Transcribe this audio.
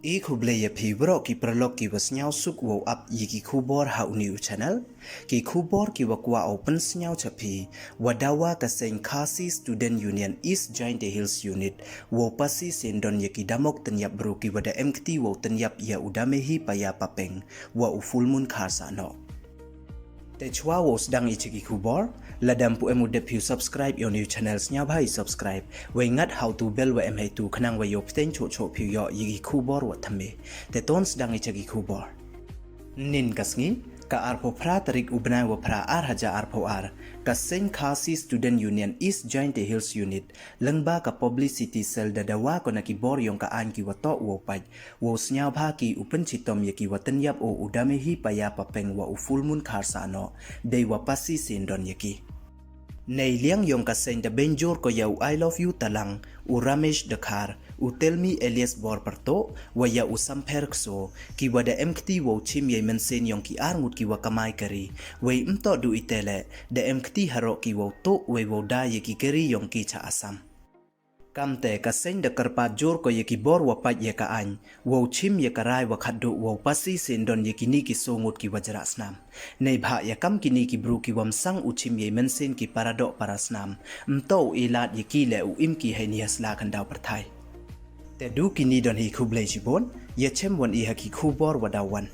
Kublaya pibro ki perlok ki wasnyau suk wo up yiki kubor ha uniu channel ki kubor ki wakwa open snyau chapi wadawa ka Seiñ Phasi Student Union East Joint the Hills Unit wo Phasi syndon yaki damok Pynyap Bru ki wada MKT wo Pynyap ya udamehi paya papeng wa ufulmun kharsa no Techwa wo sedang ichiki kubor ladam pu emu depu subscribe your new channels nya bhai subscribe we ngat how to bell we em tu khnang we yo pten cho cho phu yo yiki kubor wa thame te ton sedang ichiki kubor nin kasngi ka arpo phra tarik ubna wa phra ar haja arpo ar ka Seiñ Phasi Student Union East Joint the Hills Unit lengba ka publicity cell da Dawa ko na ki bor yong ka an ki wa to wo paj wo snya bha ki upen chitom yaki wa Pynyap o udamehi paya papeng wa ufulmun kharsa no dei wa Phasi syndon yaki Nei liang yong ka Seiñ da benjor ko yau I love you talang u Ramesh Dakhar u telmi Elias bor perto wa ya u samper kso ki wada MKT wo chim ye mensen yong ki arngut ki wa kamai kari we mto du itele da MKT haro ki wo to we wo da ye ki kari yong ki cha asam Kamte ka Seiñ da karpat jor ko ye ki bor wa pat ye ka an wo chim ye karai wa khaddu wo Phasi syndon ye ki ni ki songut ki wajra snam nei bha ya kam ki ni ki bru ki wam sang u chim ye mensen ki parado parasnam mto ilat ye ki le u im ki he ni hasla kan daw parthai te du ki ni don hi khublei jibon ye chem won i ha ki khubor wadawan